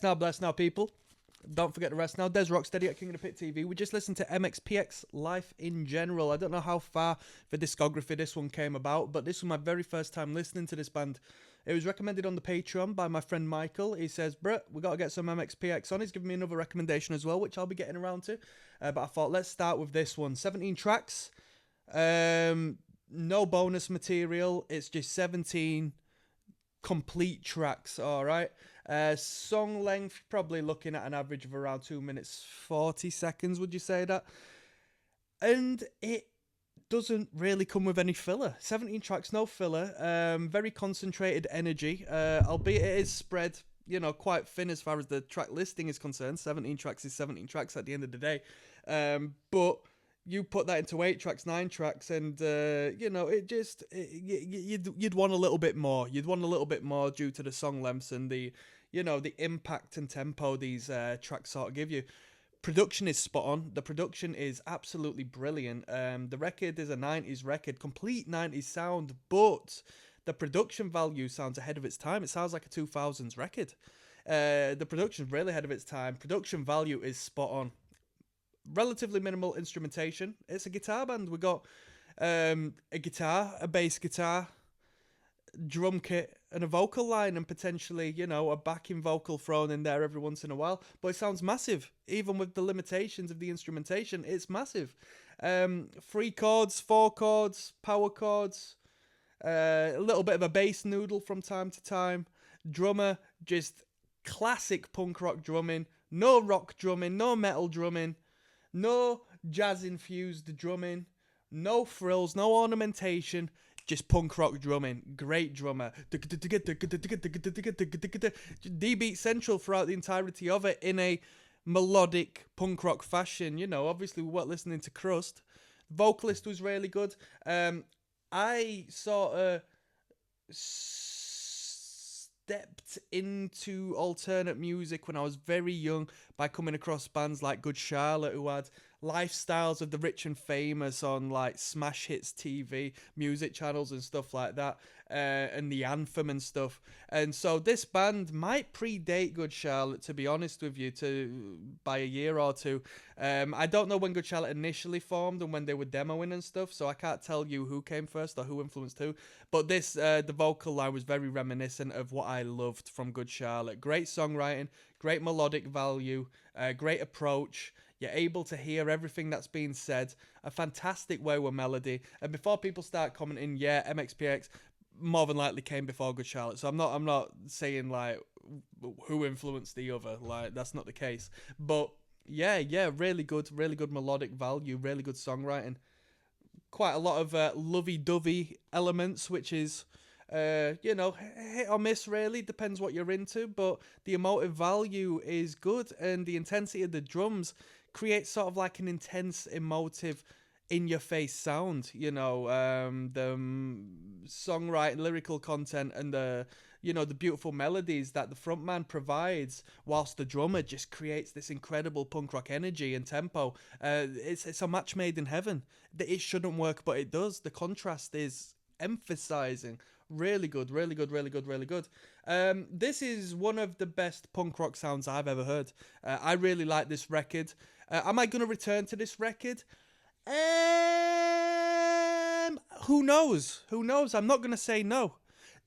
Bless now, people. Don't forget the rest now. Des Rocksteady at King of the Pit TV. We just listened to MxPx Life in General. I don't know how far the discography this one came about, but this was my very first time listening to this band. It was recommended on the Patreon by my friend Michael. He says, Brett, we got to get some MxPx on. He's given me another recommendation as well, which I'll be getting around to. But I thought, let's start with this one. 17 tracks. No bonus material. It's just 17 complete tracks, all right? Song length, probably looking at an average of around 2 minutes 40 seconds, would you say that? And it doesn't really come with any filler. 17 tracks, no filler. Very concentrated energy, albeit it is spread, you know, quite thin as far as the track listing is concerned. 17 tracks is 17 tracks at the end of the day. But you put that into 8 tracks, 9 tracks, and, you know, it just, you'd want a little bit more. You'd want a little bit more due to the song lengths and the, you know, the impact and tempo these tracks sort of give you. Production is spot on. The production is absolutely brilliant. The record is a 90s record, complete 90s sound, but the production value sounds ahead of its time. It sounds like a 2000s record. The production's really ahead of its time. Production value is spot on. Relatively minimal instrumentation. It's a guitar band. We got a guitar, a bass guitar, drum kit, and a vocal line, and potentially, you know, a backing vocal thrown in there every once in a while. But it sounds massive, even with the limitations of the instrumentation. It's massive. 3 chords, 4 chords, power chords, a little bit of a bass noodle from time to time. Drummer, just classic punk rock drumming. No rock drumming, no metal drumming. No jazz-infused drumming, no frills, no ornamentation, just punk rock drumming. Great drummer. D-beat central throughout the entirety of it in a melodic punk rock fashion. You know, obviously we weren't listening to Crust. The vocalist was really good. I sort of stepped into alternate music when I was very young by coming across bands like Good Charlotte, who had lifestyles of the rich and famous on like Smash Hits TV, music channels and stuff like that, and the Anthem and stuff. And so this band might predate Good Charlotte, to be honest with you, by a year or two. I don't know when Good Charlotte initially formed and when they were demoing and stuff, so I can't tell you who came first or who influenced who. But this, the vocal line was very reminiscent of what I loved from Good Charlotte. Great songwriting, great melodic value, great approach. You're able to hear everything that's being said. A fantastic way with melody. And before people start commenting, yeah, MxPx more than likely came before Good Charlotte. So I'm not saying like who influenced the other. Like, that's not the case. But yeah, really good melodic value, really good songwriting. Quite a lot of lovey-dovey elements, which is, you know, hit or miss really, depends what you're into, but the emotive value is good, and the intensity of the drums creates sort of like an intense, emotive, in-your-face sound, you know. The songwriting, lyrical content, and the, you know, the beautiful melodies that the frontman provides, whilst the drummer just creates this incredible punk rock energy and tempo. It's a match made in heaven. It shouldn't work, but it does. The contrast is emphasizing. Really good. This is one of the best punk rock sounds I've ever heard. I really like this record. Am I going to return to this record? Who knows? I'm not going to say no.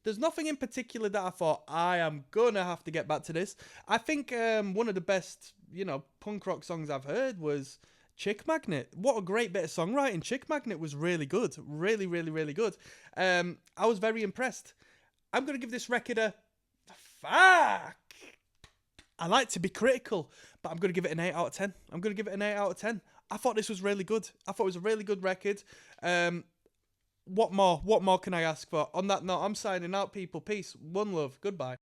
There's nothing in particular that I thought, I am going to have to get back to this. I think one of the best, you know, punk rock songs I've heard was Chick Magnet. What a great bit of songwriting. Chick Magnet was really good. Really good. I was very impressed. I'm going to give this record a... Fuck! I like to be critical, but I'm going to give it an 8 out of 10. I thought this was really good. I thought it was a really good record. What more can I ask for? On that note, I'm signing out, people. Peace. One love. Goodbye.